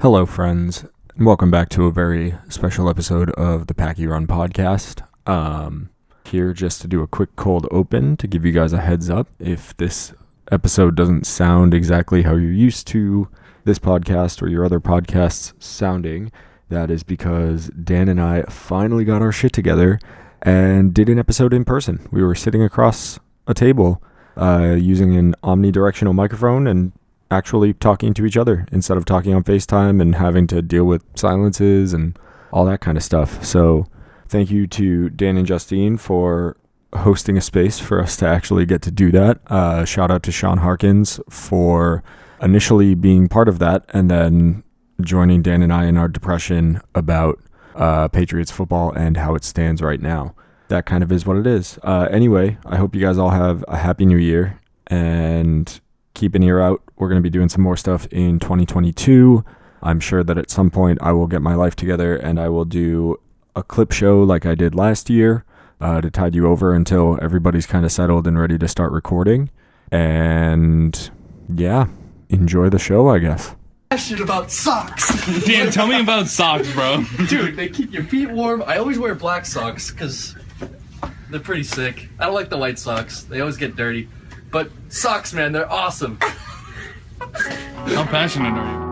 Hello, friends, and welcome back to a very special episode of the Packy Run podcast. Here just to do a quick cold open to give you guys a heads up. If this episode doesn't sound exactly how you're used to this podcast or your other podcasts sounding, that is because Dan and I finally got our shit together and did an episode in person. We were sitting across a table using an omnidirectional microphone and actually talking to each other instead of talking on FaceTime and having to deal with silences and all that kind of stuff. So thank you to Dan and Justine for hosting a space for us to actually get to do that. Shout out to Sean Harkins for initially being part of that and then joining Dan and I in our depression about Patriots football and how it stands right now. That kind of is what it is. Anyway, I hope you guys all have a happy new year and keep an ear out. We're going to be doing some more stuff in 2022. I'm sure that at some point I will get my life together and I will do a clip show like I did last year to tide you over until everybody's kind of settled and ready to start recording. And yeah, enjoy the show, I guess. Question about socks. Dan, tell me about socks, bro. Dude, they keep your feet warm. I always wear black socks because they're pretty sick. I don't like the white socks. They always get dirty. But socks, man, they're awesome. How passionate are you?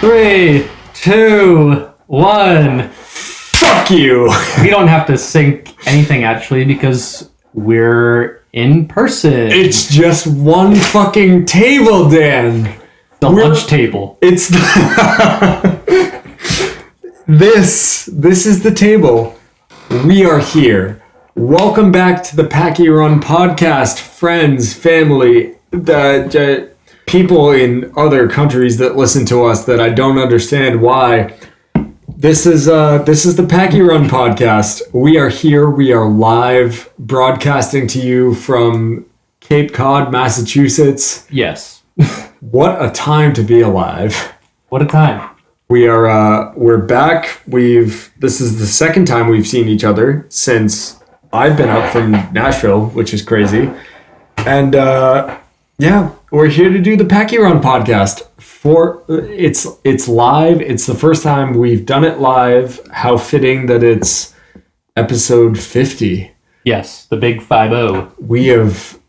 Three, two, one. Fuck you! We don't have to sync anything actually because we're in person. It's just one fucking table, Dan. The lunch table. It's the This is the table. We are here. Welcome back to the Packy Run podcast, friends, family, the people in other countries that listen to us that I don't understand why. This is the Packy Run podcast. We are here. We are live broadcasting to you from Cape Cod, Massachusetts. Yes. What a time to be alive. What a time. We're back. This is the second time we've seen each other since I've been out from Nashville, which is crazy. And yeah, we're here to do the Packy Run podcast. It's live. It's the first time we've done it live. How fitting that it's episode 50. Yes, the big 5-0.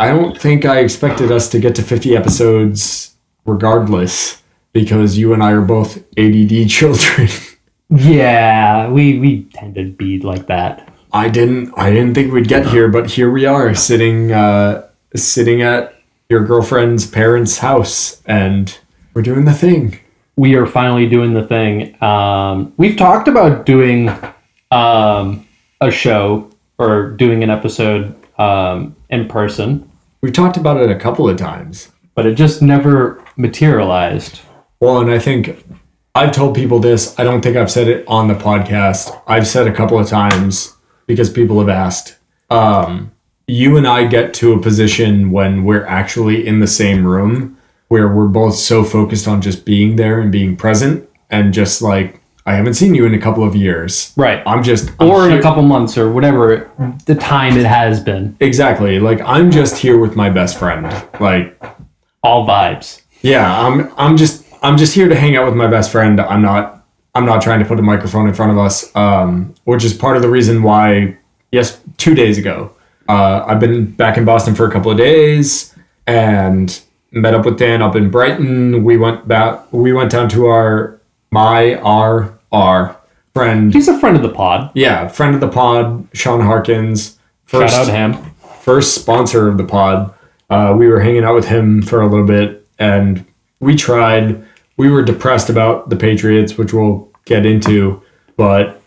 I don't think I expected us to get to 50 episodes regardless, because you and I are both ADD children. Yeah, we tend to be like that. I didn't think we'd get here, but here we are sitting at your girlfriend's parents' house, and we're doing the thing. We are finally doing the thing. We've talked about doing a show or doing an episode in person, We've talked about it a couple of times. but it just never materialized. Well, and I think I've told people this. I don't think I've said it on the podcast. I've said a couple of times because people have asked. You and I get to a position when we're actually in the same room where we're both so focused on just being there and being present and just like, I haven't seen you in a couple of years. Right. I'm Or in a couple months or whatever the time it has been. Exactly. Like, I'm just here with my best friend. Like, All vibes. yeah, I'm just here to hang out with my best friend. I'm not trying to put a microphone in front of us, which is part of the reason why, 2 days ago, I've been back in Boston for a couple of days and met up with Dan up in Brighton. We went down to our friend. He's a friend of the pod. Yeah, friend of the pod, Sean Harkins. Shout out to him. First sponsor of the pod. We were hanging out with him for a little bit, and we were depressed about the Patriots, which we'll get into, but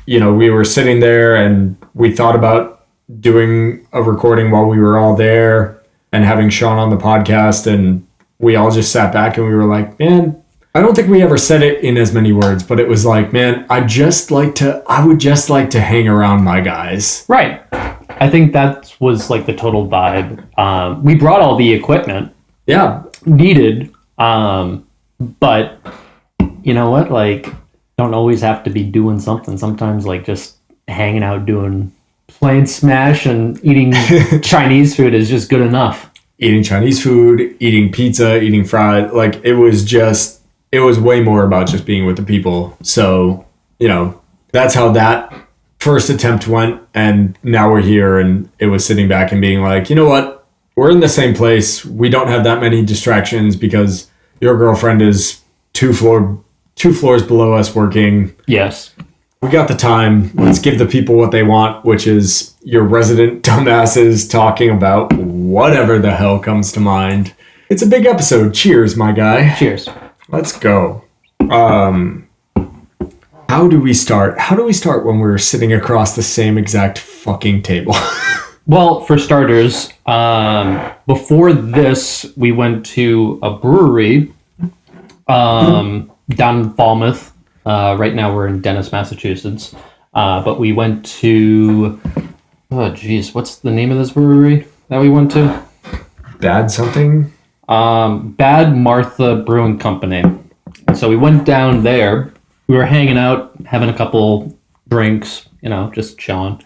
we were sitting there and we thought about doing a recording while we were all there and having Sean on the podcast, and we all just sat back and we were like, man, I don't think we ever said it in as many words, but it was like, man, I would just like to hang around my guys. Right. I think that was like the total vibe. We brought all the equipment Yeah. needed, but you know what? Like, don't always have to be doing something. Sometimes, like, just hanging out, playing Smash and eating Chinese food is just good enough. Eating Chinese food, eating pizza, eating fried, like it was way more about just being with the people. So, that's how that first attempt went. And now we're here, and it was sitting back and being like, you know what? We're in the same place. We don't have that many distractions because your girlfriend is two floors below us working. Yes. We got the time. Let's give the people what they want, which is your resident dumbasses talking about whatever the hell comes to mind. It's a big episode. Cheers, my guy. Cheers. Let's go. How do we start? How do we start when we're sitting across the same exact fucking table? Well, for starters, before this, we went to a brewery down in Falmouth. Right now we're in Dennis, Massachusetts. But we went to, what's the name of this brewery that we went to? Bad something? Bad Martha Brewing Company. So we went down there. We were hanging out, having a couple drinks, just chilling.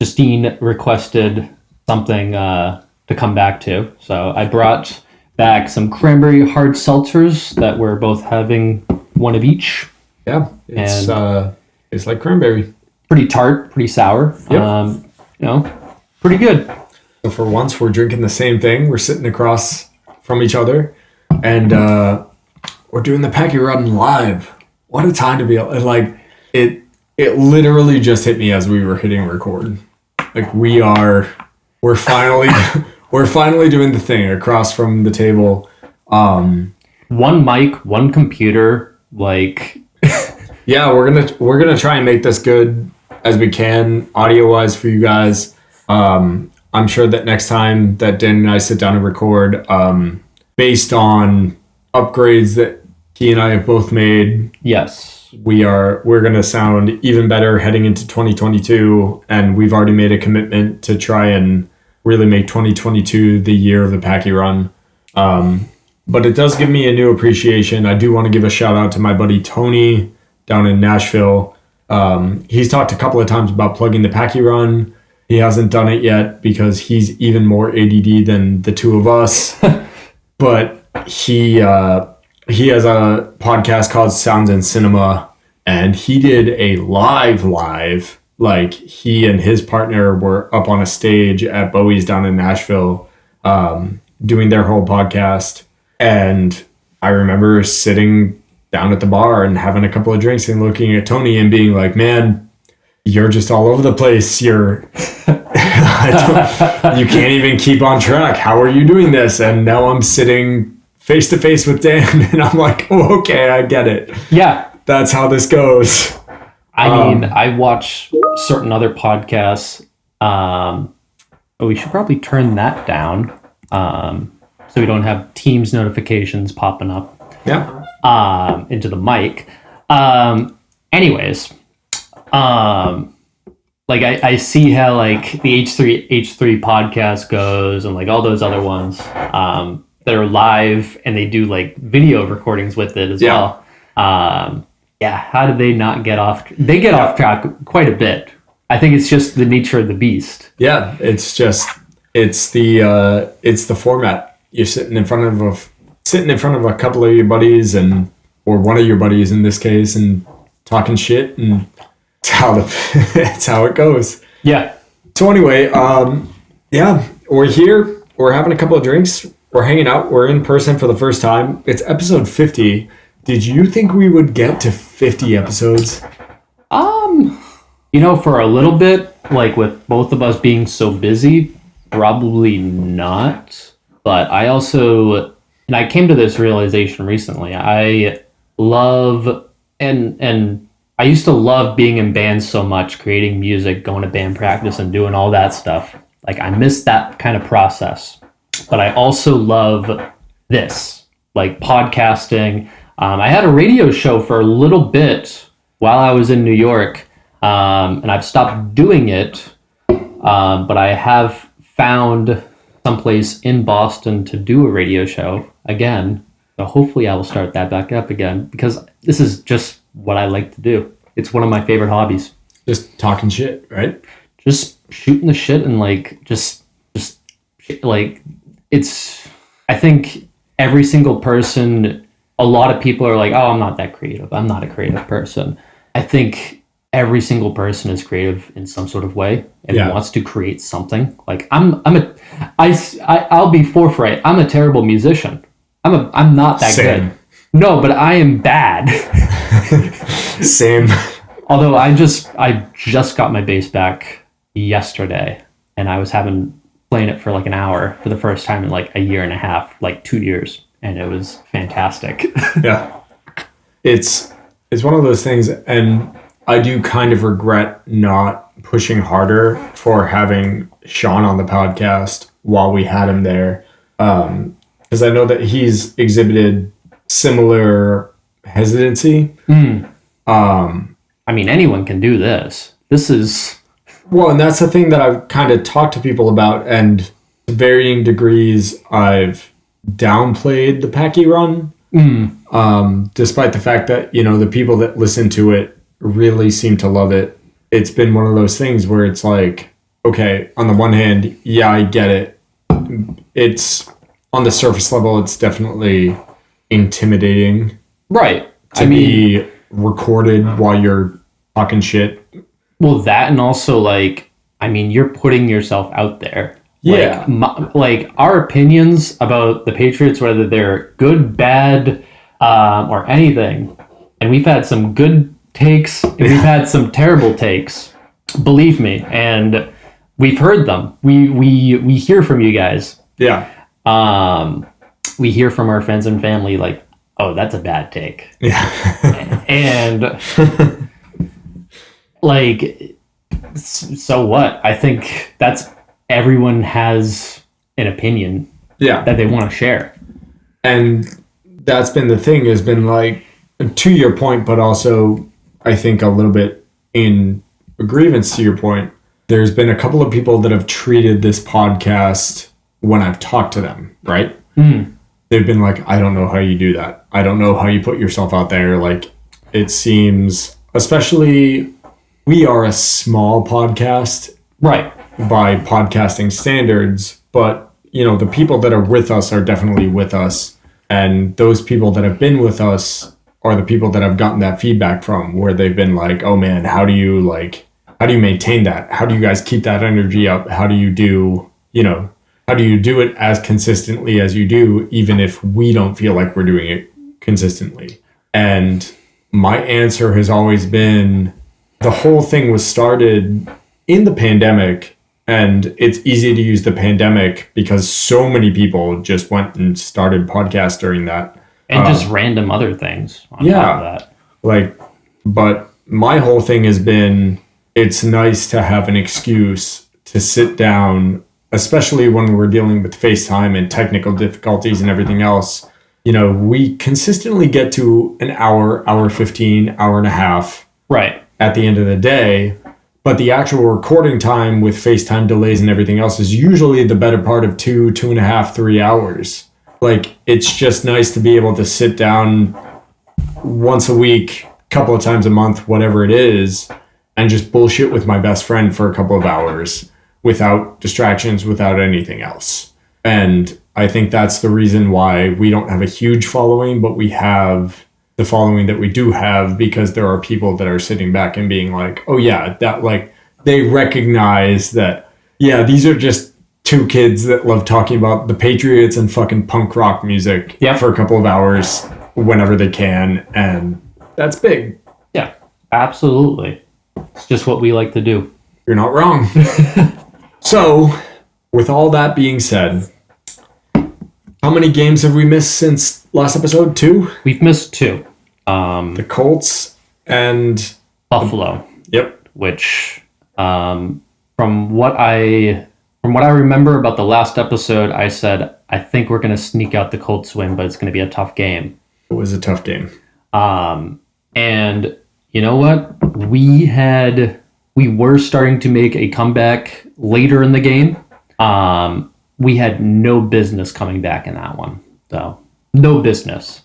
Justine requested something to come back to. So I brought back some cranberry hard seltzers that we're both having one of each. Yeah, it's like cranberry. Pretty tart, pretty sour. Yep. Pretty good. So for once, we're drinking the same thing. We're sitting across from each other, and we're doing the Packy Run live. What a time to be like it! It literally just hit me as we were hitting record. Like we're finally doing the thing across from the table. One mic, one computer. Like, yeah, we're gonna try and make this good as we can audio wise for you guys. I'm sure that next time that Dan and I sit down and record, based on upgrades that he and I have both made, yes, we're gonna sound even better heading into 2022, and we've already made a commitment to try and really make 2022 the year of the Packy Run. But it does give me a new appreciation. I do want to give a shout out to my buddy Tony down in Nashville. He's talked a couple of times about plugging the Packy Run. He hasn't done it yet because he's even more ADD than the two of us. But he has a podcast called Sounds and Cinema, and he did a live. Like he and his partner were up on a stage at Bowie's down in Nashville, doing their whole podcast. And I remember sitting down at the bar and having a couple of drinks and looking at Tony and being like, man, you're just all over the place. You can't even keep on track. How are you doing this? And now I'm sitting face to face with Dan, and I'm like, oh, okay, I get it. Yeah. That's how this goes. I mean, I watch certain other podcasts. But we should probably turn that down so we don't have Teams notifications popping up. Yeah. Into the mic. Anyways, like I see how like the H3 podcast goes and like all those other ones that are live and they do like video recordings with it as well. How did they not get off? They get off track quite a bit. I think it's just the nature of the beast. Yeah, it's the format. You're sitting in front of a couple of your buddies or one of your buddies in this case and talking shit, and it's how it goes. Yeah. So anyway, we're here. We're having a couple of drinks. We're hanging out. We're in person for the first time. It's episode 50. Did you think we would get to 50 episodes? For a little bit, like with both of us being so busy, probably not. But I also, and I came to this realization recently, I love, and I used to love being in bands so much, creating music, going to band practice and doing all that stuff. Like I miss that kind of process. But I also love this. like podcasting. I had a radio show for a little bit while I was in New York, and I've stopped doing it. But I have found someplace in Boston to do a radio show again. So hopefully I will start that back up again, because this is just what I like to do. It's one of my favorite hobbies. Just talking shit, right? Just shooting the shit and like just like it's. I think every single person. A lot of people are like, "Oh, I'm not that creative. I'm not a creative person." I think every single person is creative in some sort of way and wants to create something. Like I'll be forthright. I'm a terrible musician. I'm not that Same. good. No, but I am bad. Same. Although I just got my bass back yesterday, and I was playing it for like an hour for the first time in like a year and a half, like 2 years, and it was fantastic. Yeah. It's one of those things, and I do kind of regret not pushing harder for having Sean on the podcast while we had him there. Because I know that he's exhibited similar hesitancy. I mean, anyone can do this. This is... Well, and that's the thing that I've kind of talked to people about, and to varying degrees, I've downplayed the Packy Run, despite the fact that, the people that listen to it really seem to love it. It's been one of those things where it's like, okay, on the one hand, yeah, I get it. It's, on the surface level, it's definitely intimidating. Right. To be recorded while you're talking shit. Well, that, and also like, I mean, you're putting yourself out there. Yeah. Like our opinions about the Patriots, whether they're good, bad, or anything, and we've had some good takes and we've had some terrible takes. Believe me, and we've heard them. We hear from you guys. Yeah. We hear from our friends and family like, oh, that's a bad take. Yeah. And like, so what? I think everyone has an opinion that they want to share. And that's been the thing, has been like, to your point, but also I think a little bit in grievance to your point, there's been a couple of people that have treated this podcast when I've talked to them, right? They've been like, I don't know how you do that. I don't know how you put yourself out there. Like, it seems, especially, we are a small podcast. Right. By podcasting standards, but, the people that are with us are definitely with us. And those people that have been with us are the people that I've gotten that feedback from, where they've been like, oh man, how do you maintain that? How do you guys keep that energy up? How do you do, how do you do it as consistently as you do, even if we don't feel like we're doing it consistently? And my answer has always been, the whole thing was started in the pandemic, and it's easy to use the pandemic because so many people just went and started podcasts during that. And just random other things on top of that. But my whole thing has been, it's nice to have an excuse to sit down, especially when we're dealing with FaceTime and technical difficulties and everything else. We consistently get to an hour 15, hour and a half. Right. At the end of the day. But the actual recording time with FaceTime delays and everything else is usually the better part of 2.5, 3 hours. Like, it's just nice to be able to sit down once a week, couple of times a month, whatever it is, and just bullshit with my best friend for a couple of hours without distractions, without anything else. And I think that's the reason why we don't have a huge following, but we have the following that we do have, because there are people that are sitting back and being like, oh yeah, that, like, they recognize that, yeah, these are just two kids that love talking about the Patriots and fucking punk rock music for a couple of hours whenever they can. And that's big. Yeah, absolutely. It's just what we like to do. You're not wrong. So, with all that being said, how many games have we missed since last episode? 2? We've missed 2. The Colts and Buffalo. Yep. Which, from what I From what I remember about the last episode, I said, I think we're going to sneak out the Colts win, but it's going to be a tough game. It was a tough game. And you know what? We were starting to make a comeback later in the game. We had no business coming back in that one, though. No business.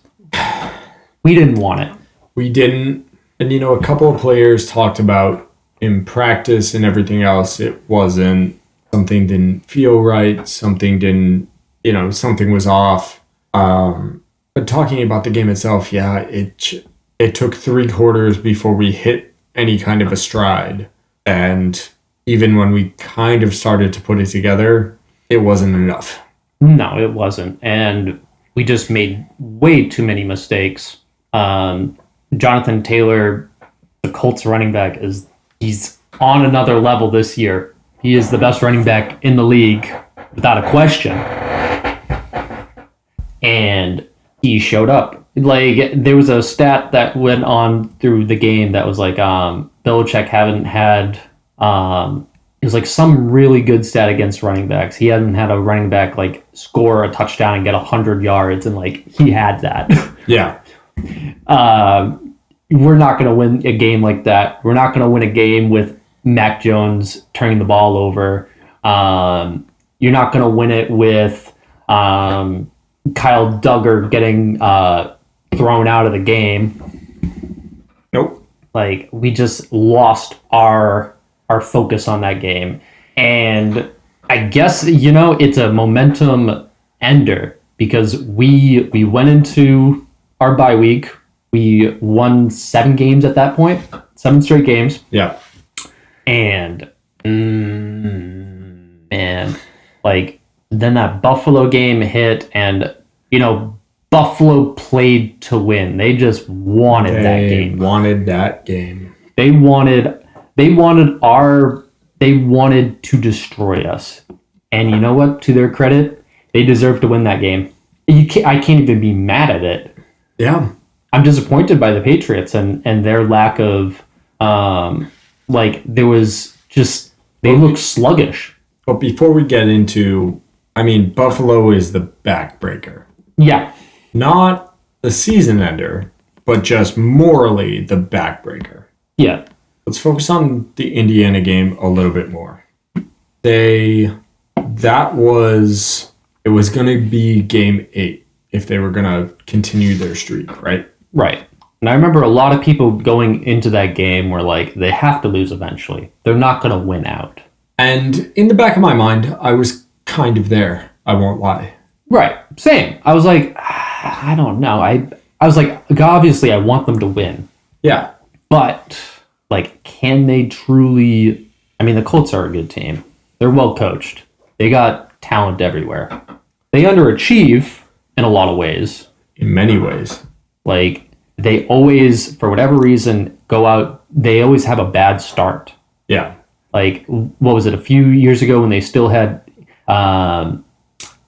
We didn't want it. We didn't. And, a couple of players talked about in practice and everything else, it wasn't. Something didn't feel right. Something didn't, something was off. But talking about the game itself, yeah, it took 3 quarters before we hit any kind of a stride. And even when we kind of started to put it together, it wasn't enough. No, it wasn't. And we just made way too many mistakes. Jonathan Taylor, the Colts running back, he's on another level this year. He is the best running back in the league, without a question. And he showed up. Like, there was a stat that went on through the game that was like, Belichick hadn't had, it was like some really good stat against running backs. He hadn't had a running back like score a touchdown and get 100 yards, and like he had that. Yeah. We're not going to win a game like that. We're not going to win a game with Mac Jones turning the ball over. You're not going to win it with Kyle Duggar getting thrown out of the game. Nope. Like, we just lost our focus on that game. And I guess, it's a momentum ender because we went into our bye week. We won 7 games at that point, 7 straight games. Yeah. And, man, like, then that Buffalo game hit, and, Buffalo played to win. They just wanted that game. They wanted that game. They wanted to destroy us. And you know what? To their credit, they deserve to win that game. I can't even be mad at it. Yeah. I'm disappointed by the Patriots and their lack of, there was just, they looked sluggish. But before we get into, Buffalo is the backbreaker. Yeah. Not the season ender, but just morally the backbreaker. Yeah. Let's focus on the Indiana game a little bit more. It was going to be game 8 if they were going to continue their streak, right? Right. And I remember a lot of people going into that game were like, they have to lose eventually. They're not going to win out. And in the back of my mind, I was kind of there. I won't lie. Right. Same. I was like, I don't know. I was like, obviously I want them to win. Yeah. But, can they truly... the Colts are a good team. They're well coached. They got talent everywhere. They underachieve in a lot of ways. In many ways. They always, for whatever reason, go out... They always have a bad start. Yeah. What was it, a few years ago when they still had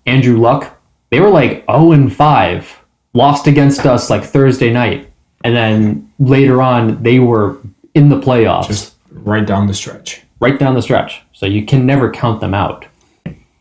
Andrew Luck? They were 0-5, lost against us Thursday night. And then later on, they were in the playoffs. Just right down the stretch. Right down the stretch. So you can never count them out.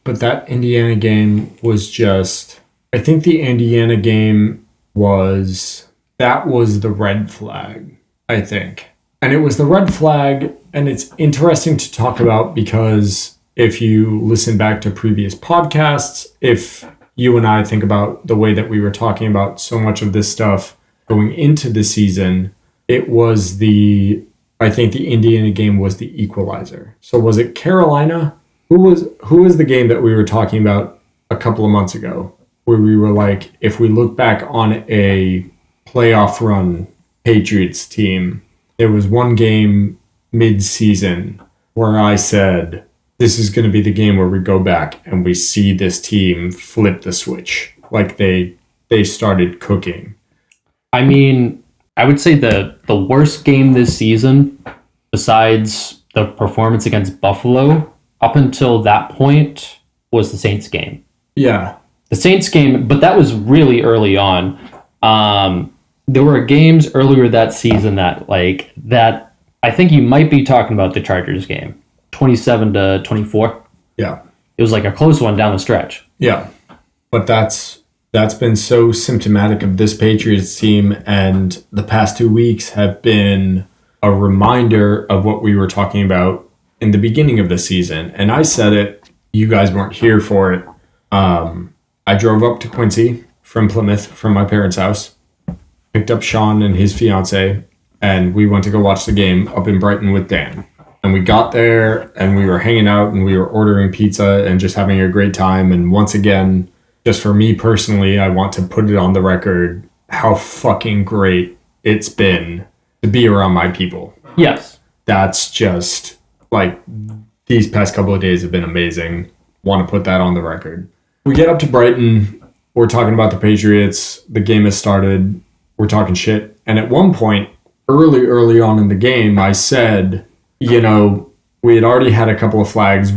But that Indiana game was just... I think the Indiana game that was the red flag, I think. And it was the red flag, and it's interesting to talk about because if you listen back to previous podcasts, if you and I think about the way that we were talking about so much of this stuff going into the season, it was I think the Indiana game was the equalizer. So was it Carolina? Who was the game that we were talking about a couple of months ago where we were like, if we look back on a playoff run Patriots team, there was one game mid-season where I said, this is going to be the game where we go back and we see this team flip the switch. They started cooking. I would say the worst game this season, besides the performance against Buffalo, up until that point, was the Saints game. Yeah. The Saints game, but that was really early on. There were games earlier that season that I think you might be talking about the Chargers game, 27-24. Yeah. it was like a close one down the stretch. Yeah, but that's been so symptomatic of this Patriots team, and the past 2 weeks have been a reminder of what we were talking about in the beginning of the season. And I said it, you guys weren't here for it. I drove up to Quincy from Plymouth from my parents' house, picked up Sean and his fiance, and we went to go watch the game up in Brighton with Dan. And we got there and we were hanging out and we were ordering pizza and just having a great time. And once again, just for me personally, I want to put it on the record how fucking great it's been to be around my people. Yes. That's just like these past couple of days have been amazing. Want to put that on the record. We get up to Brighton. We're talking about the Patriots. The game has started. We're talking shit. And at one point, early on in the game, I said, you know, we had already had a couple of flags.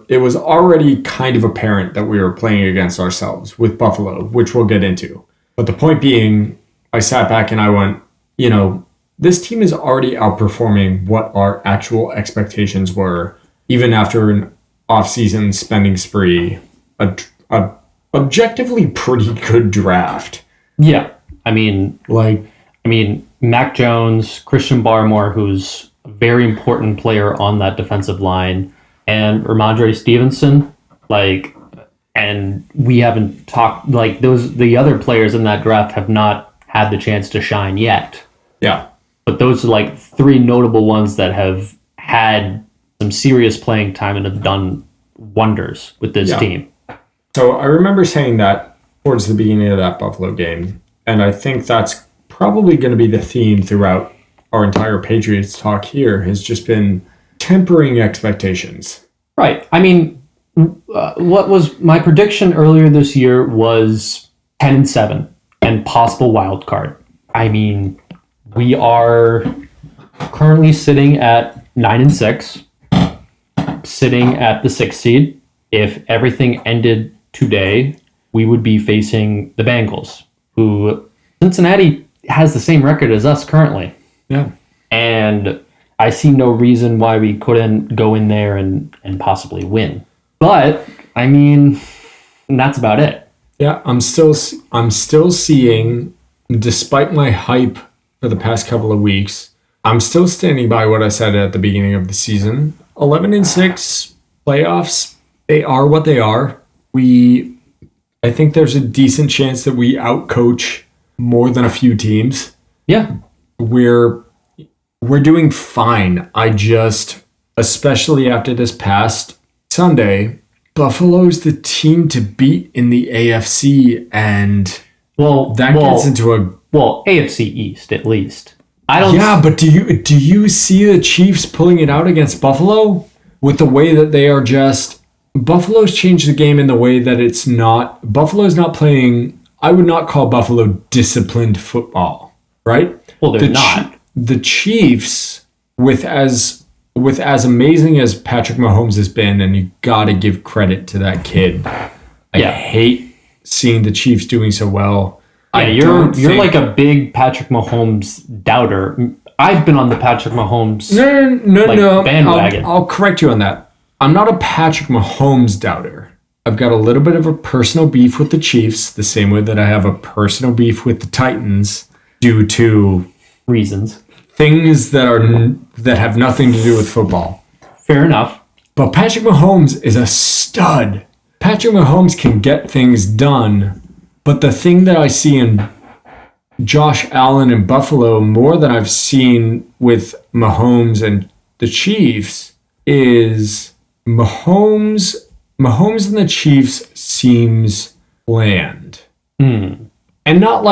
It was already kind of apparent that we were playing against ourselves with Buffalo, which we'll get into. But the point being, I sat back and I went, you know, this team is already outperforming what our actual expectations were, even after an off-season spending spree, a objectively pretty good draft. Yeah. I mean, Mac Jones, Christian Barmore, who's a very important player on that defensive line, and Ramondre Stevenson, and we haven't talked, the other players in that draft have not had the chance to shine yet. Yeah. But those are three notable ones that have had some serious playing time and have done wonders with this team. So I remember saying that towards the beginning of that Buffalo game, and I think that's probably going to be the theme throughout our entire Patriots talk here, has just been tempering expectations. Right. I mean, what was my prediction earlier this year was 10-7 and possible wild card. I mean, we are currently sitting at 9-6, sitting at the 6th seed. If everything ended today, we would be facing the Bengals, who Cincinnati has the same record as us currently. Yeah. And I see no reason why we couldn't go in there and possibly win. But, I mean, that's about it. Yeah, I'm still seeing, despite my hype for the past couple of weeks, I'm still standing by what I said at the beginning of the season. 11-6 playoffs, they are what they are. I think there's a decent chance that we outcoach more than a few teams. Yeah. We're doing fine. Especially after this past Sunday, Buffalo's the team to beat in the AFC, and gets into AFC East at least. I don't. Yeah, but do you see the Chiefs pulling it out against Buffalo with the way that they are just? Buffalo's changed the game in the way that it's not. Buffalo's not playing. I would not call Buffalo disciplined football, right? Well, they're not. The Chiefs, with as amazing as Patrick Mahomes has been, and you got to give credit to that kid. I hate seeing the Chiefs doing so well. Yeah, you're like a big Patrick Mahomes doubter. I've been on the Patrick Mahomes bandwagon. I'll correct you on that. I'm not a Patrick Mahomes doubter. I've got a little bit of a personal beef with the Chiefs, the same way that I have a personal beef with the Titans due to reasons, things that have nothing to do with football. Fair enough. But Patrick Mahomes is a stud. Patrick Mahomes can get things done. But the thing that I see in Josh Allen in Buffalo more than I've seen with Mahomes and the Chiefs is Mahomes and the Chiefs seems bland. And not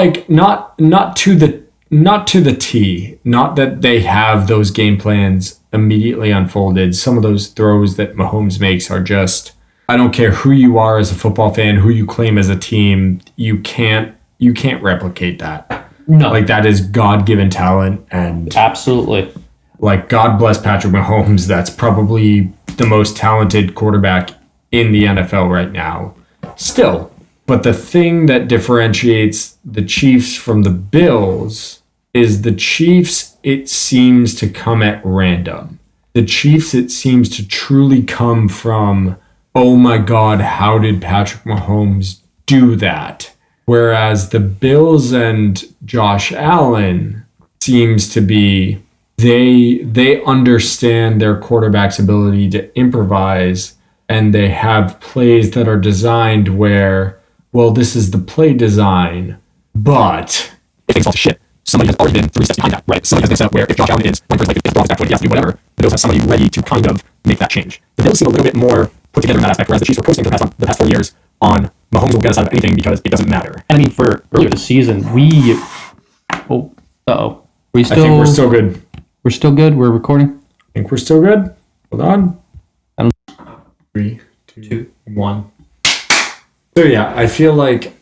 to the T. Not that they have those game plans immediately unfolded. Some of those throws that Mahomes makes are just, I don't care who you are as a football fan, who you claim as a team, you can't replicate that. No. That is God-given talent, and absolutely. God bless Patrick Mahomes. That's probably the most talented quarterback in the NFL right now. Still. But the thing that differentiates the Chiefs from the Bills is the Chiefs, it seems to come at random. The Chiefs, it seems to truly come from oh my God, how did Patrick Mahomes do that? Whereas the Bills and Josh Allen seems to be, they understand their quarterback's ability to improvise, and they have plays that are designed where, well, this is the play design, but if things fall to shit, somebody has already been 3 steps behind that, right? Somebody has been set up where if Josh Allen is going for like if Brock's back foot, he has to do whatever. The Bills have somebody ready to kind of make that change. The Bills seem a little bit more put together in that aspect, whereas the Chiefs were coasting for the past 4 years on Mahomes will get us out of anything because it doesn't matter. And I mean, for earlier this season, we still. I think we're still good. We're still good. We're recording. I think we're still good. Hold on. I don't- 3, 2, 1. So yeah, I feel like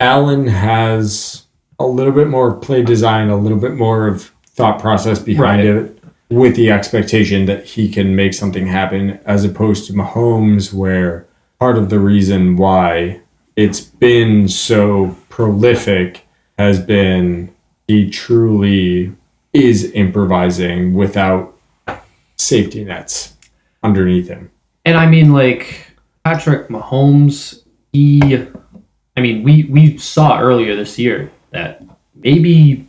Allen has a little bit more play design, a little bit more of thought process behind it, with the expectation that he can make something happen, as opposed to Mahomes, where part of the reason why it's been so prolific has been he truly is improvising without safety nets underneath him. And I mean, like, Patrick Mahomes, we saw earlier this year that maybe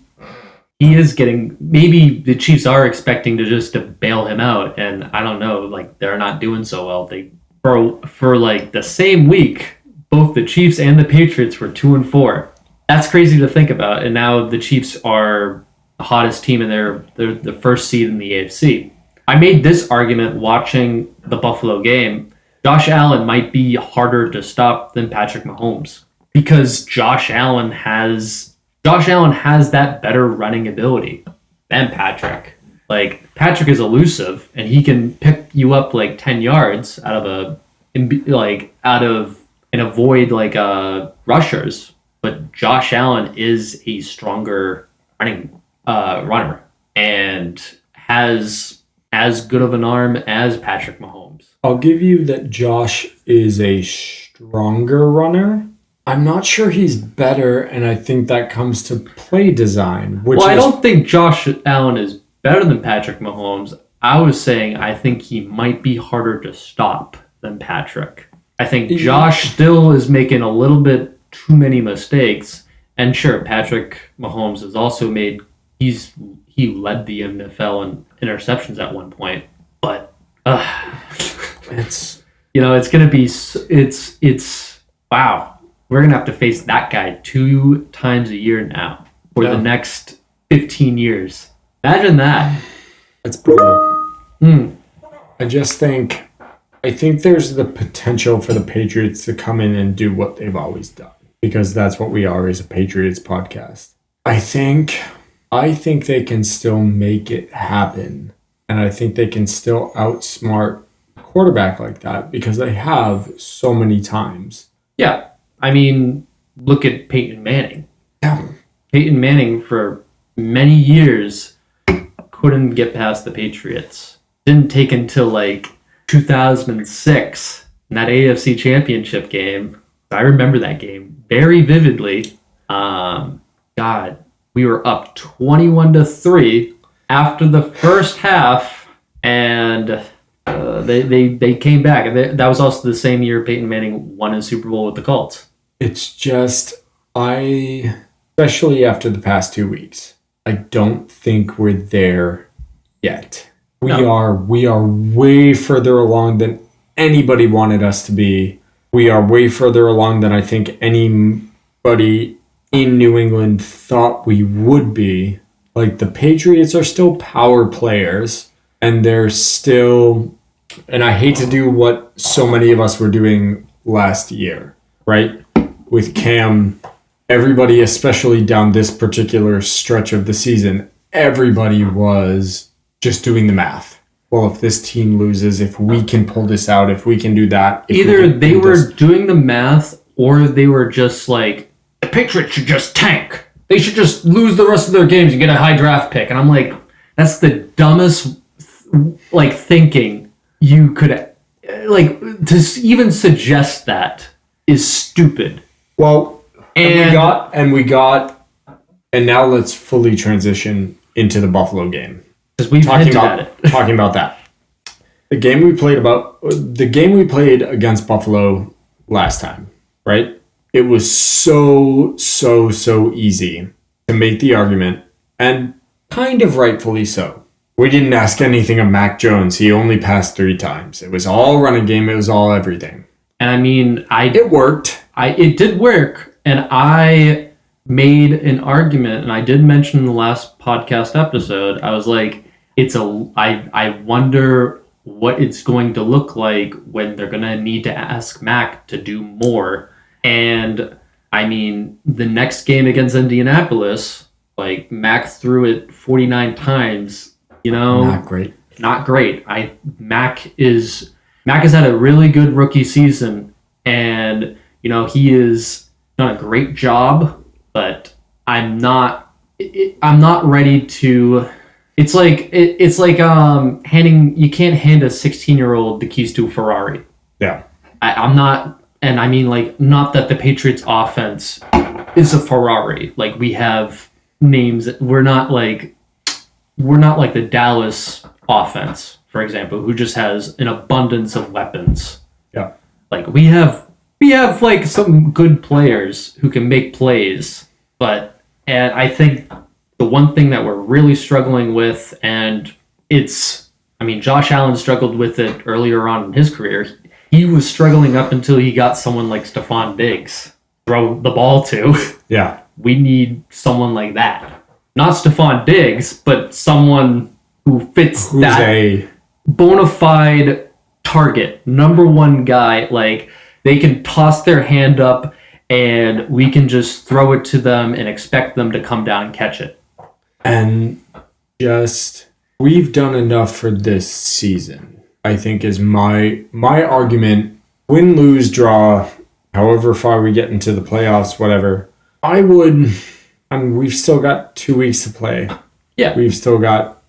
maybe the Chiefs are expecting to bail him out, and I don't know, like, they're not doing so well. For like the same week, both the Chiefs and the Patriots were 2-4. That's crazy to think about, and now the Chiefs are the hottest team, and they're the first seed in the AFC. I made this argument watching the Buffalo game. Josh Allen might be harder to stop than Patrick Mahomes because Josh Allen has that better running ability than Patrick. Like, Patrick is elusive, and he can pick you up like 10 yards and avoid rushers. But Josh Allen is a stronger runner and has as good of an arm as Patrick Mahomes. I'll give you that Josh is a stronger runner. I'm not sure he's better, and I think that comes to play design. I don't think Josh Allen is better than Patrick Mahomes. I was saying I think he might be harder to stop than Patrick. I think Josh still is making a little bit too many mistakes. And sure, Patrick Mahomes has also he led the NFL in interceptions at one point. But it's going to be, wow. We're going to have to face that guy 2 times a year now for the next 15 years. Imagine that. That's brutal. I think there's the potential for the Patriots to come in and do what they've always done, because that's what we are as a Patriots podcast. I think they can still make it happen, and I think they can still outsmart a quarterback like that because they have so many times. Yeah. I mean, look at Peyton Manning. Yeah. Peyton Manning for many years couldn't get past the Patriots. Didn't take until like 2006 in that AFC Championship game. I remember that game very vividly. We were up 21-3 after the first half, and they came back. And that was also the same year Peyton Manning won his Super Bowl with the Colts. It's just, especially after the past 2 weeks, I don't think we're there yet. We are way further along than anybody wanted us to be. We are way further along than I think anybody in New England thought we would be. Like, the Patriots are still power players, and they're still, and I hate to do what so many of us were doing last year, right? With Cam, everybody, especially down this particular stretch of the season, everybody was just doing the math. Well, if this team loses, if we can pull this out, if we can do that. Either they were doing the math, or they were just like, the Patriots should just tank. They should just lose the rest of their games and get a high draft pick. And I'm like, that's the dumbest thinking you could, to even suggest that is stupid. Well, and now let's fully transition into the Buffalo game. Because we've hinted at it. Talking about that. the game we played against Buffalo last time, right? It was so easy to make the argument, and kind of rightfully so. We didn't ask anything of Mac Jones. He only passed 3 times. It was all running game. It was all everything. And I mean, It worked. it did work, and I made an argument, and I did mention in the last podcast episode, I was like, I wonder what it's going to look like when they're going to need to ask Mac to do more. And I mean, the next game against Indianapolis, like, Mac threw it 49 times, Not great. not great. Mac has had a really good rookie season, and he has done a great job, but I'm not ready to. It's like you can't hand a 16-year-old the keys to a Ferrari. Yeah. I'm not, and I mean, like, not that the Patriots offense is a Ferrari. Like, we have names. We're not like the Dallas offense, for example, who just has an abundance of weapons. Yeah. Like, we have like some good players who can make plays, and I think the one thing that we're really struggling with, and Josh Allen struggled with it earlier on in his career. He was struggling up until he got someone like Stephon Diggs throw the ball to. Yeah. We need someone like that. Not Stephon Diggs, but someone who fits Who's that a bona fide target, number one guy. Like, they can toss their hand up and we can just throw it to them and expect them to come down and catch it. And just, we've done enough for this season, I think, is my argument. Win, lose, draw, however far we get into the playoffs, whatever. We've still got 2 weeks to play. Yeah. We've still got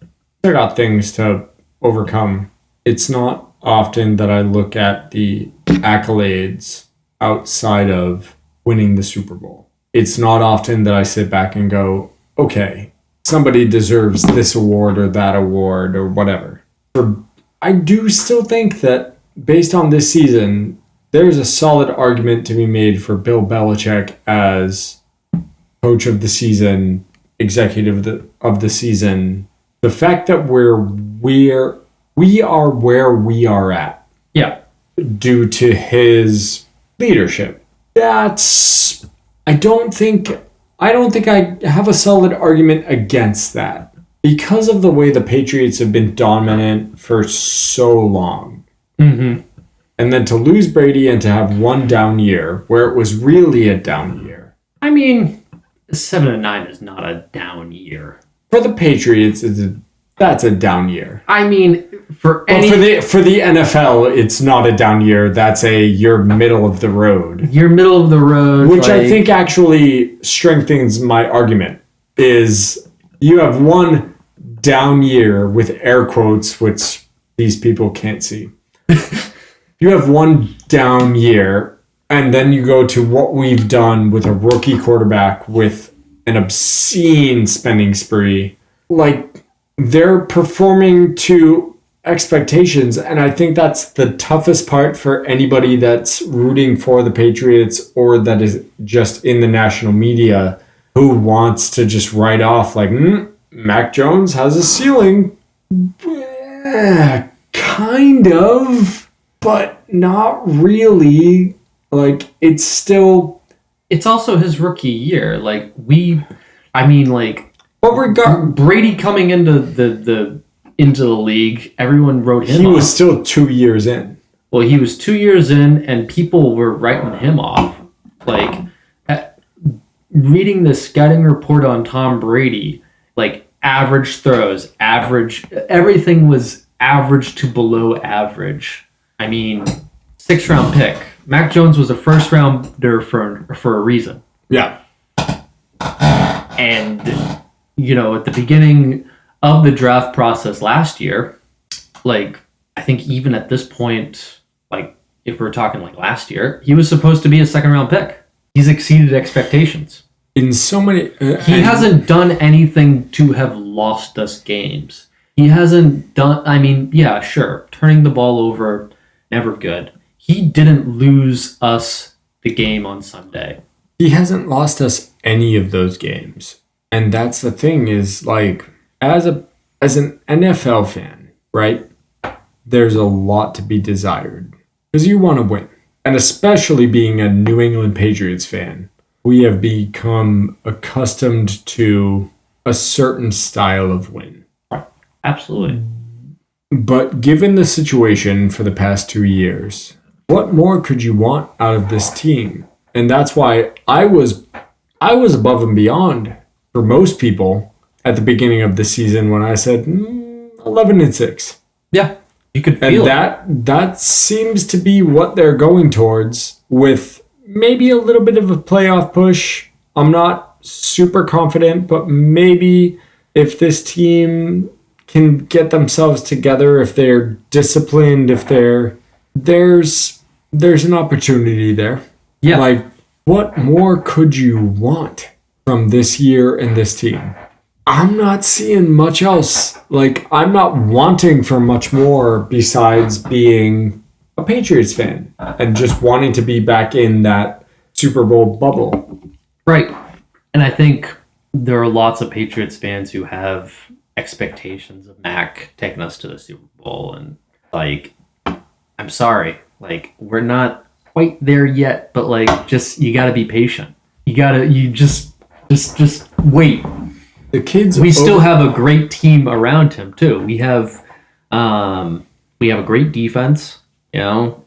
things to overcome. It's not often that I look at the accolades outside of winning the Super Bowl. It's not often that I sit back and go, okay, somebody deserves this award or that award or whatever. I do still think that based on this season, there's a solid argument to be made for Bill Belichick as coach of the season, executive of the season. The fact that we are where we are at Yeah. due to his leadership. I don't think I have a solid argument against that because of the way the Patriots have been dominant for so long. Mm-hmm. And then to lose Brady and to have one down year where it was really a down year. I mean, 7-9 is not a down year. For the Patriots, that's a down year. I mean, for the NFL, it's not a down year. That's you're middle of the road. You're middle of the road. Which I think actually strengthens my argument, is you have one down year with air quotes, which these people can't see. You have one down year, and then you go to what we've done with a rookie quarterback with an obscene spending spree. Like, they're performing to expectations, and I think that's the toughest part for anybody that's rooting for the Patriots or that is just in the national media who wants to just write off like, Mac Jones has a ceiling. Kind of, but not really. Like, it's also his rookie year. Like, but regard Brady coming into the league, everyone wrote him off. He was still 2 years in. Well, he was 2 years in, and people were writing him off. Like, reading the scouting report on Tom Brady, like, average throws, everything was average to below average. I mean, 6th-round pick. Mac Jones was a first-rounder for a reason. Yeah. And, at the beginning of the draft process last year, like, I think even at this point, like, if we're talking like last year, he was supposed to be a 2nd-round pick. He's exceeded expectations. In so many... He hasn't done anything to have lost us games. He hasn't done, I mean, yeah, sure. Turning the ball over, never good. He didn't lose us the game on Sunday. He hasn't lost us any of those games. And that's the thing is like as an NFL fan, right? There's a lot to be desired because you want to win. And especially being a New England Patriots fan, we have become accustomed to a certain style of win. Absolutely. But given the situation for the past 2 years, what more could you want out of this team? And that's why I was above and beyond for most people at the beginning of the season when I said 11-6. Yeah, you could And feel it. that seems to be what they're going towards with maybe a little bit of a playoff push. I'm not super confident, but maybe if this team can get themselves together, if they're disciplined, if there's an opportunity there. Yeah. Like, what more could you want from this year and this team? I'm not seeing much else. Like, I'm not wanting for much more besides being a Patriots fan and just wanting to be back in that Super Bowl bubble. Right. And I think there are lots of Patriots fans who have expectations of Mac taking us to the Super Bowl. And, like, I'm sorry. Like, we're not quite there yet, but, like, just, you got to be patient. You just wait. The kids. We still have a great team around him too. We have a great defense. You know,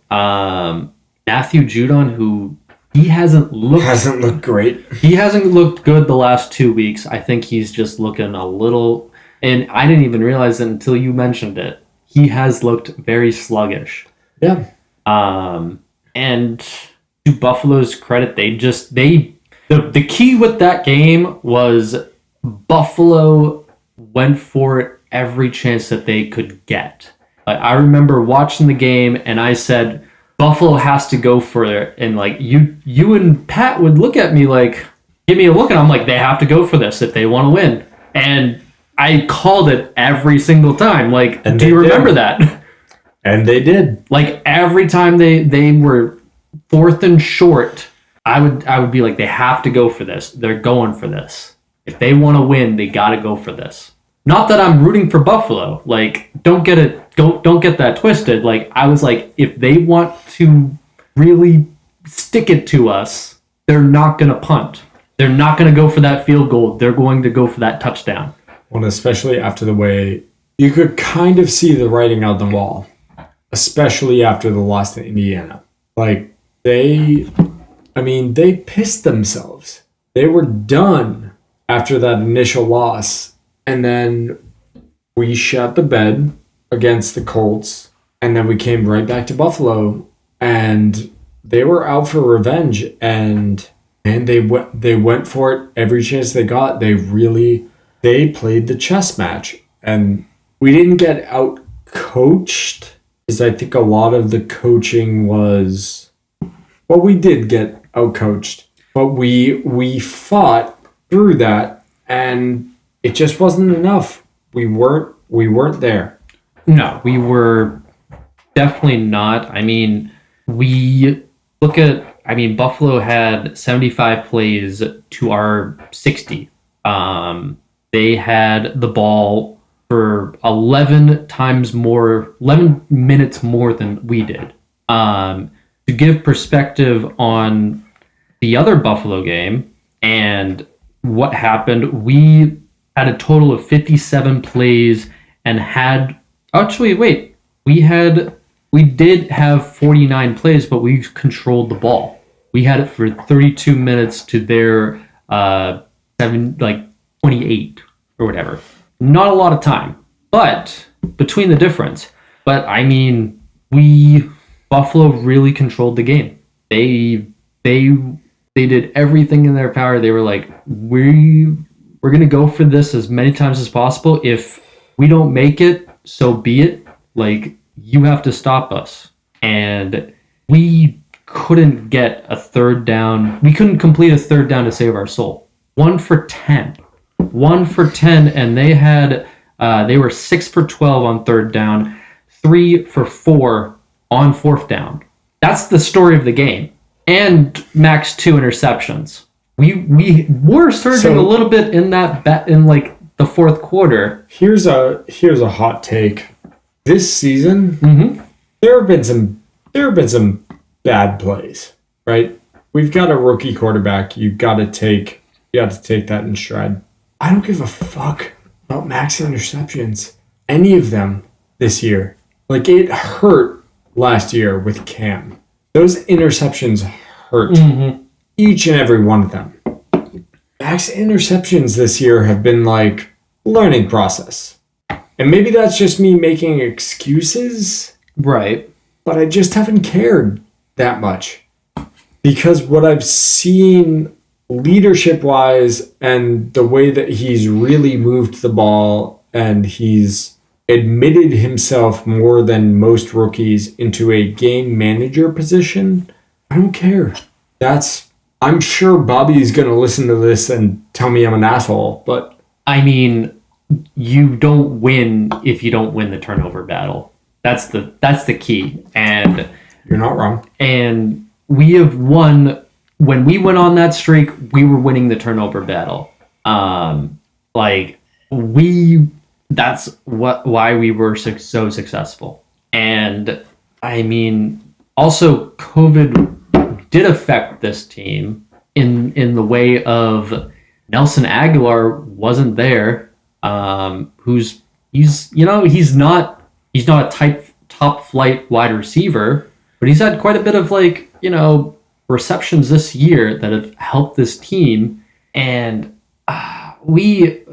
Matthew Judon, who hasn't looked great. He hasn't looked good the last 2 weeks. I think he's just looking a little. And I didn't even realize it until you mentioned it. He has looked very sluggish. Yeah. And to Buffalo's credit, the key with that game was Buffalo went for it every chance that they could get. Like, I remember watching the game and I said, Buffalo has to go for it. And like you and Pat would look at me like, give me a look, and I'm like, they have to go for this if they want to win. And I called it every single time. Like, and do you remember that? And they did. Like, every time they were fourth and short, I would be like, they have to go for this. They're going for this. If they want to win, they got to go for this. Not that I'm rooting for Buffalo. Like, don't get that twisted. Like, I was like, if they want to really stick it to us, they're not going to punt. They're not going to go for that field goal. They're going to go for that touchdown. Well, especially after the way you could kind of see the writing on the wall, especially after the loss to Indiana. Like, they pissed themselves. They were done after that initial loss. And then we shut the bed against the Colts. And then we came right back to Buffalo. And they were out for revenge. And they went for it every chance they got. They played the chess match. And we didn't get out coached. Because I think a lot of the coaching was... Well, we did get out coached. But we fought through that, and it just wasn't enough. We weren't there. No, we were definitely not. I mean, Buffalo had 75 plays to our 60. They had the ball for 11 minutes more than we did. To give perspective on the other Buffalo game and what happened, we had a total of 57 plays and we did have 49 plays, but we controlled the ball. We had it for 32 minutes to their 28 or whatever. Not a lot of time, but between the difference. But I mean, Buffalo really controlled the game. They did everything in their power. They were like, we're going to go for this as many times as possible. If we don't make it, so be it. Like, you have to stop us. And we couldn't get a third down. We couldn't complete a third down to save our soul. 1 for 10. And they had They were 6 for 12 on third down, 3 for 4 on fourth down. That's the story of the game. And max 2 interceptions. We were surging a little bit in that in like the fourth quarter. Here's a hot take. This season, there have been some bad plays, right? We've got a rookie quarterback. You got to take that in stride. I don't give a fuck about max interceptions, any of them this year. Like, it hurt last year with Cam. Those interceptions hurt. Each and every one of them. Max interceptions this year have been like learning process. And maybe that's just me making excuses, Right. but I just haven't cared that much. Because what I've seen leadership-wise and the way that he's really moved the ball and he's admitted himself more than most rookies into a game manager position, I don't care. I'm sure Bobby's going to listen to this and tell me I'm an asshole, but I mean, you don't win if you don't win the turnover battle. That's the key. And you're not wrong. And we have won. When we went on that streak, we were winning the turnover battle. That's why we were so successful. And I mean, also COVID did affect this team in the way of Nelson Aguilar wasn't there. He's not a top flight wide receiver, but he's had quite a bit of receptions this year that have helped this team, and we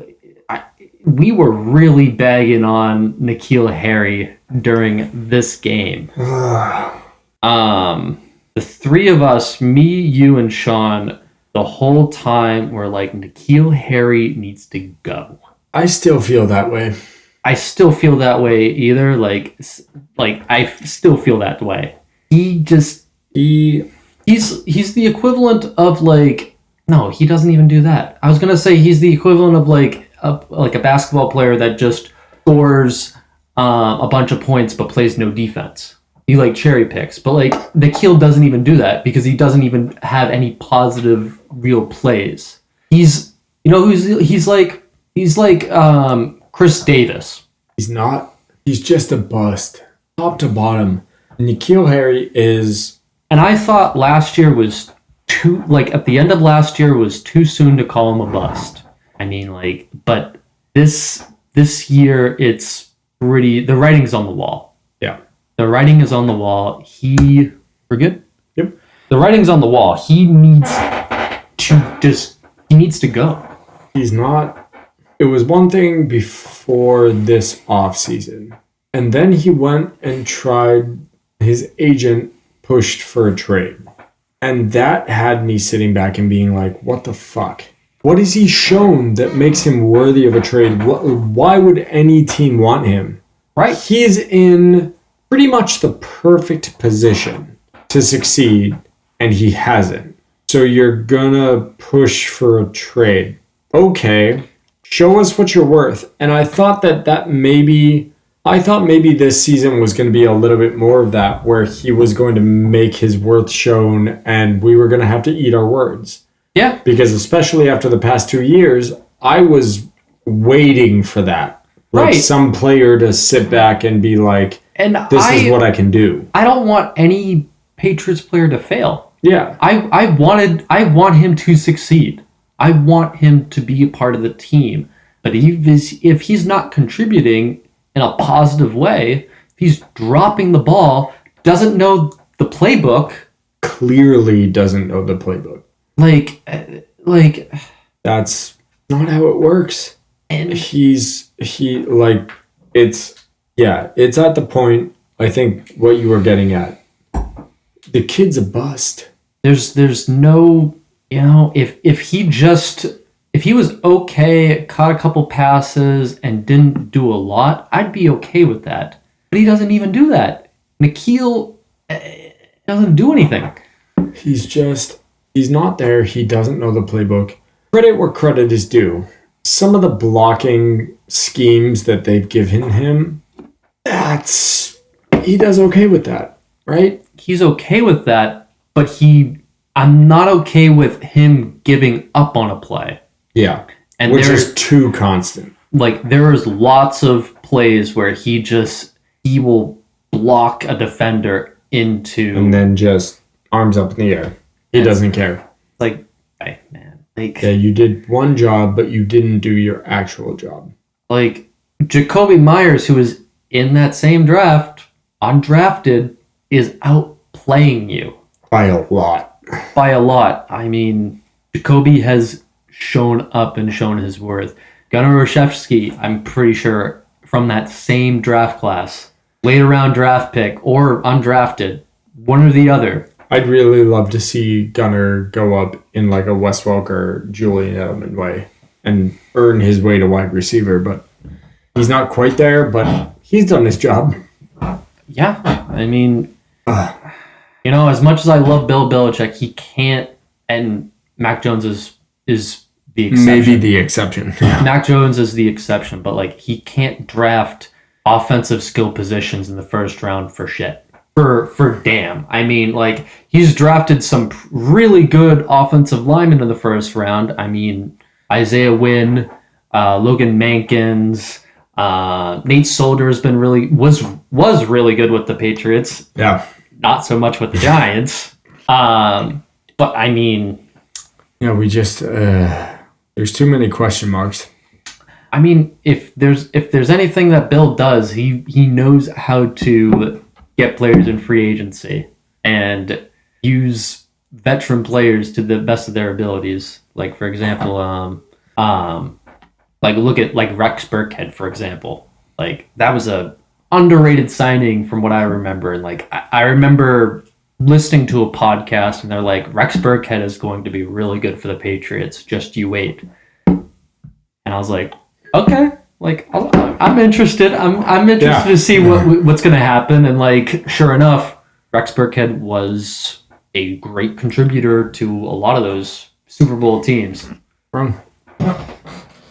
were really bagging on N'Keal Harry during this game. The three of us, me, you, and Sean, the whole time were like, N'Keal Harry needs to go. I still feel that way. I still feel that way either. Like I still feel that way. He's the equivalent of no, he doesn't even do that. I was gonna say he's the equivalent of a basketball player that just scores a bunch of points but plays no defense. He cherry picks, but N'Keal doesn't even do that because he doesn't even have any positive real plays. He's like Chris Davis. He's not. He's just a bust, top to bottom. N'Keal Harry is. And I thought last year was at the end of last year was too soon to call him a bust. I mean, but this year it's pretty. The writing's on the wall. Yeah. The writing is on the wall. We're good? Yep. The writing's on the wall. He needs to go. He's not. It was one thing before this offseason. And then he went and tried, his agent pushed for a trade. And that had me sitting back and being like, what the fuck? What has he shown that makes him worthy of a trade? Why would any team want him? Right. He's in pretty much the perfect position to succeed, and he hasn't. So you're gonna push for a trade. Okay, show us what you're worth. And I thought maybe this season was going to be a little bit more of that, where he was going to make his worth shown and we were going to have to eat our words. Yeah. Because especially after the past 2 years, I was waiting for that. Right. Some player to sit back and be like, this is what I can do. I don't want any Patriots player to fail. Yeah. I want him to succeed. I want him to be a part of the team. But if he's not contributing in a positive way, if he's dropping the ball, doesn't know the playbook. Clearly doesn't know the playbook. That's not how it works. And it's at the point, I think, what you were getting at. The kid's a bust. There's no, if he was okay, caught a couple passes and didn't do a lot, I'd be okay with that. But he doesn't even do that. N'Keal doesn't do anything. He's not there. He doesn't know the playbook. Credit where credit is due. Some of the blocking schemes that they've given him, he does okay with that, right? He's okay with that, but I'm not okay with him giving up on a play. Yeah. And Which is too constant. Like, there is lots of plays where he will block a defender into... And then just arms up in the air. He doesn't care. Like, hey, man. Like, Yeah, you did one job, but you didn't do your actual job. like, Jacoby Myers, who is in that same draft, undrafted, is outplaying you By a lot. by a lot. I mean, Jacoby has shown up and shown his worth. Gunnar Olszewski, I'm pretty sure, from that same draft class, later round draft pick or undrafted, one or the other. I'd really love to see Gunnar go up in like a Wes Welker, Julian Edelman way and earn his way to wide receiver, but he's not quite there, but he's done his job. Yeah, I mean, as much as I love Bill Belichick, he can't, and Mac Jones is the exception. Maybe the exception. Mac Jones is the exception, but like he can't draft offensive skill positions in the first round for shit. For damn. I mean, like, he's drafted some really good offensive linemen in the first round. I mean, Isaiah Wynn, Logan Mankins, Nate Solder has been was really good with the Patriots. Yeah. Not so much with the Giants. But I mean, we just there's too many question marks. I mean, if there's anything that Bill does, he knows how to get players in free agency and use veteran players to the best of their abilities. Like, for example, like look at like Rex Burkhead, for example. Like, that was a underrated signing from what I remember. And like I remember listening to a podcast and they're like, Rex Burkhead is going to be really good for the Patriots. Just you wait. And I was like, okay, like I'm interested. I'm interested to see what's going to happen. And like, sure enough, Rex Burkhead was a great contributor to a lot of those Super Bowl teams. Well,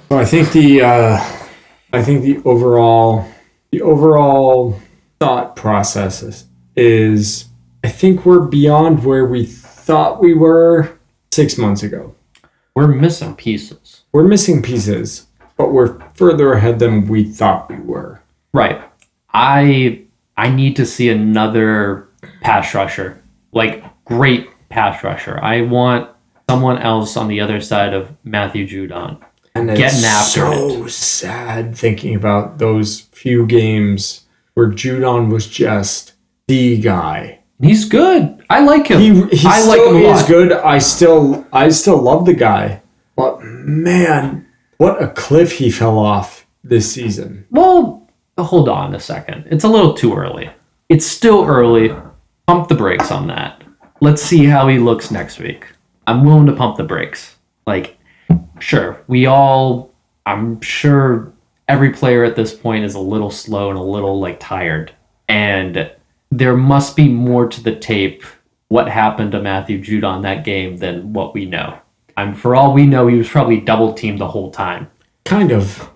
I think the overall thought process is, I think we're beyond where we thought we were 6 months ago. We're missing pieces. We're missing pieces, but we're further ahead than we thought we were. Right. I need to see another pass rusher, like great pass rusher. I want someone else on the other side of Matthew Judon. And it's getting after so sad thinking about those few games where Judon was just the guy. He's good. I like him. He I like still him a is lot. good. I still love the guy. But man, what a cliff he fell off this season. Well, hold on a second. It's a little too early. It's still early. Pump the brakes on that. Let's see how he looks next week. I'm willing to pump the brakes. Like, sure, I'm sure every player at this point is a little slow and a little like tired. And there must be more to the tape what happened to Matthew Judon that game than what we know. And for all we know, he was probably double teamed the whole time. Kind of.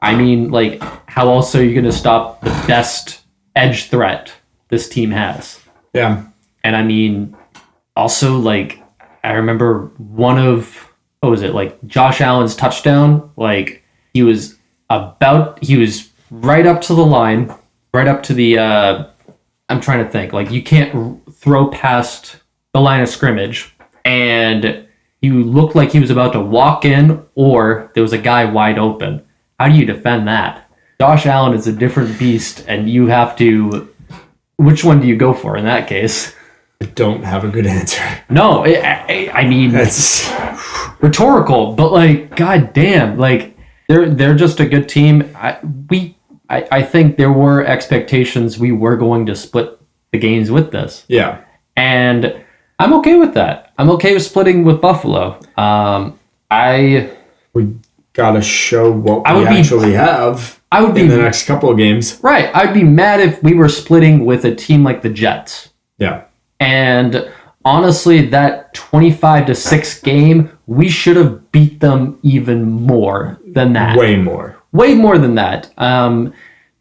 I mean, like, how else are you going to stop the best edge threat this team has? Yeah. And I mean, also, like, I remember Josh Allen's touchdown, like, he was right up to the line, right up to the, I'm trying to think, like, you can't throw past the line of scrimmage, and you looked like he was about to walk in, or there was a guy wide open. How do you defend that? Josh Allen is a different beast, and you have to, which one do you go for in that case? I don't have a good answer. No, I mean, That's rhetorical, but like, god damn, like they're just a good team. I think there were expectations we were going to split the games with this, yeah. and I'm okay with that. I'm okay with splitting with Buffalo. We gotta show what I we would be- actually have I would in be the next couple of games. right. I'd be mad if we were splitting with a team like the Jets. Yeah. And honestly, that 25-6 game, we should have beat them even more than that. Way more. way more than that.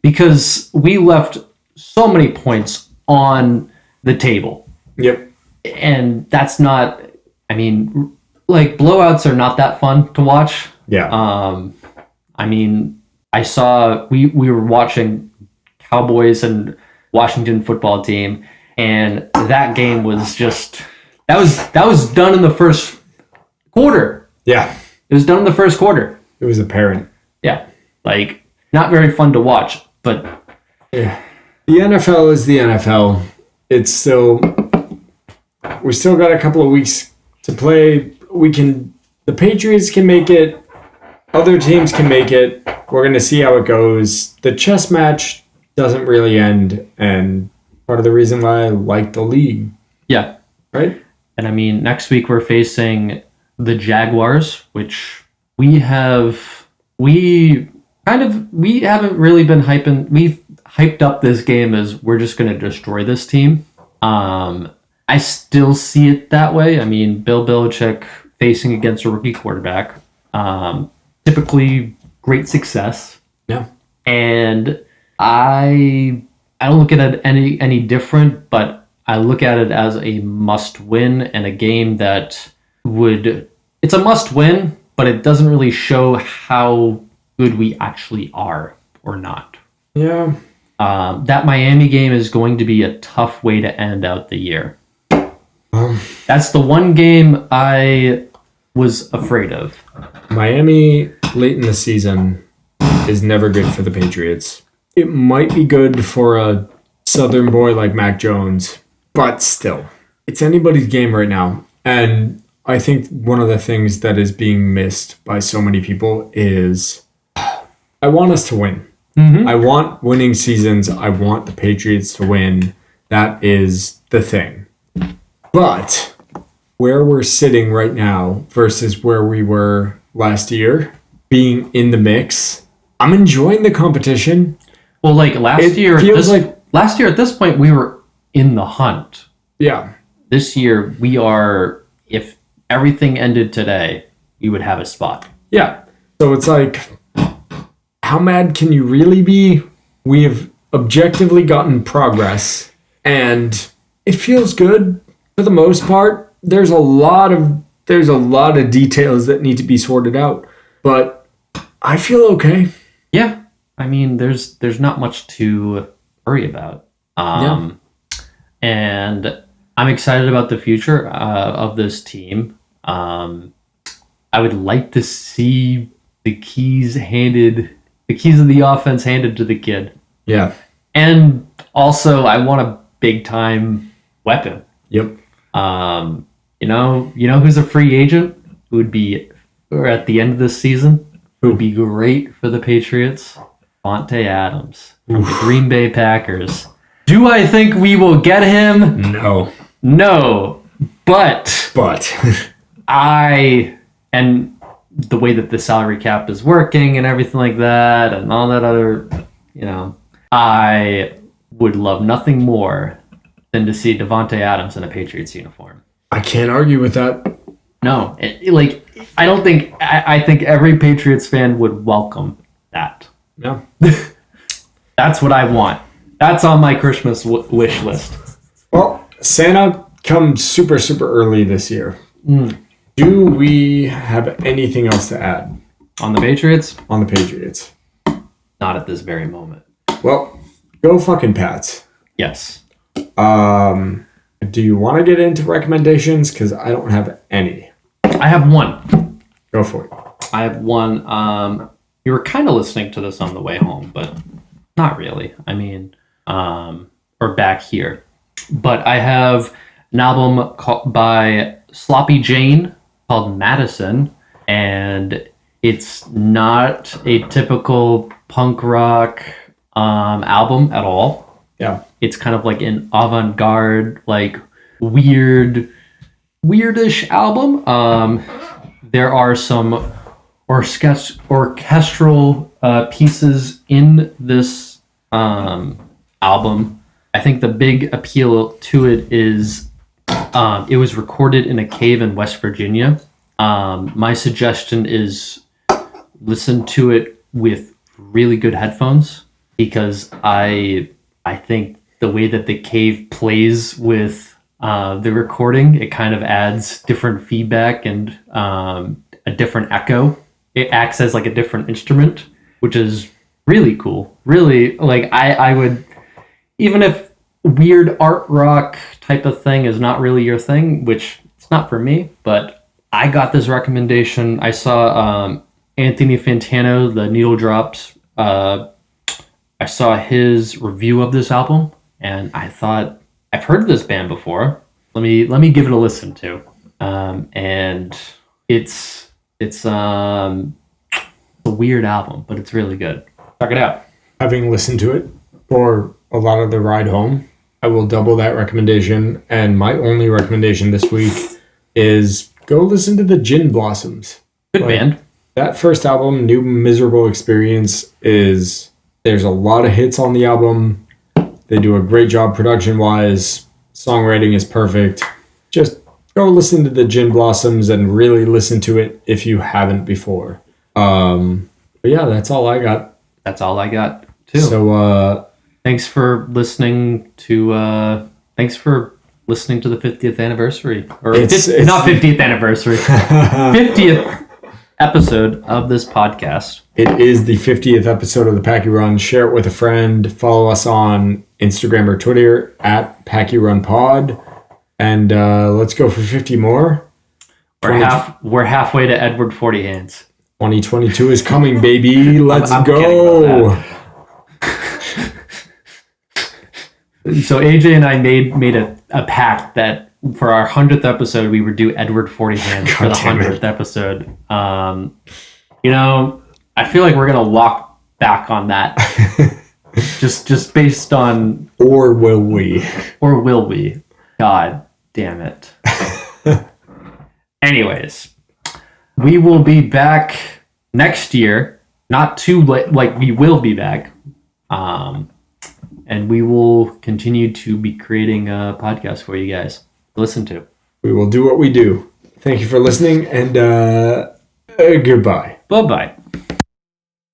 Because we left so many points on the table. Yep. And that's not, I mean, like blowouts are not that fun to watch. Yeah. I mean, I saw, we were watching Cowboys and Washington football team, and that game was just, that was done in the first quarter. Yeah. It was done in the first quarter. It was apparent. Yeah. Like, not very fun to watch, but Yeah. The NFL is the NFL. It's still, we still got a couple of weeks to play. The Patriots can make it. Other teams can make it. We're going to see how it goes. The chess match doesn't really end, and part of the reason why I like the league, yeah. right? And I mean, next week we're facing the Jaguars, which we haven't really been hyping. We've hyped up this game as we're just going to destroy this team. I still see it that way. I mean, Bill Belichick facing against a rookie quarterback, typically great success. Yeah. And I don't look at it any different, but I look at it as a must win and a game that it's a must win, but it doesn't really show how good we actually are or not. Yeah. That Miami game is going to be a tough way to end out the year. That's the one game I was afraid of. Miami late in the season is never good for the Patriots. It might be good for a Southern boy like Mac Jones, but still, it's anybody's game right now. And I think one of the things that is being missed by so many people is I want us to win. Mm-hmm. I want winning seasons. I want the Patriots to win. That is the thing. But where we're sitting right now versus where we were last year, being in the mix, I'm enjoying the competition. Well, like last year at this point, we were in the hunt. Yeah. This year, we are, if everything ended today, we would have a spot. Yeah. So it's like, how mad can you really be? We have objectively gotten progress, and it feels good for the most part. There's a lot of details that need to be sorted out, but I feel okay. Yeah. I mean, there's not much to worry about. And I'm excited about the future of this team. I would like to see the keys of the offense handed to the kid. Yeah. And also, I want a big time weapon. Yep. You know who's a free agent who would be, or at the end of this season, who would be great for the Patriots? Davante Adams from the Green Bay Packers. Do I think we will get him? No. But and the way that the salary cap is working and everything like that and all that other, I would love nothing more than to see Davante Adams in a Patriots uniform. I can't argue with that. No, I think every Patriots fan would welcome that. Yeah. That's what I want. That's on my Christmas wish list. Well, Santa comes super, super early this year. Do we have anything else to add On the Patriots? on the Patriots? Not at this very moment. Well, go fucking Pats. Yes. Do you want to get into recommendations? Because I don't have any. I have one. Go for it. I have one. You were kind of listening to this on the way home, but not really. I mean, or back here. But I have an album by Sloppy Jane called Madison, and it's not a typical punk rock album at all. Yeah. It's kind of like an avant-garde, like weirdish album. There are some orchestral pieces in this album. I think the big appeal to it is it was recorded in a cave in West Virginia. My suggestion is listen to it with really good headphones because I think the way that the Cave plays with the recording, it kind of adds different feedback and a different echo. It acts as like a different instrument, which is really cool. Really, like I would, even if weird art rock type of thing is not really your thing, which it's not for me, but I got this recommendation. I saw Anthony Fantano, the Needle Drops. I saw his review of this album, and I thought, I've heard of this band before. Let me give it a listen to. And it's a weird album, but it's really good. Check it out. Having listened to it for a lot of the ride home, I will double that recommendation. And my only recommendation this week is go listen to the Gin Blossoms. Good band. That first album, New Miserable Experience, there's a lot of hits on the album. They do a great job production-wise. Songwriting is perfect. Just go listen to the Gin Blossoms and really listen to it if you haven't before. But yeah, that's all I got. That's all I got too. So thanks for listening to the 50th anniversary, or It's not 50th anniversary, 50th episode of this podcast. it is the 50th episode of the Packy Run. Share it with a friend. Follow us on Instagram or Twitter at Packy Run Pod. And let's go for 50 more. We're halfway to Edward 40 Hands. 2022 is coming, baby. Let's I'm go. kidding about So AJ and I made a pact that for our 100th episode we would do Edward 40 Hands for the God damn it. 100th episode. I feel like we're gonna walk back on that. just based on, Or will we? or will we? God damn it. Anyways, we will be back next year. Not too late. Like, we will be back. And we will continue to be creating a podcast for you guys to listen to. We will do what we do. Thank you for listening, and goodbye. Bye-bye.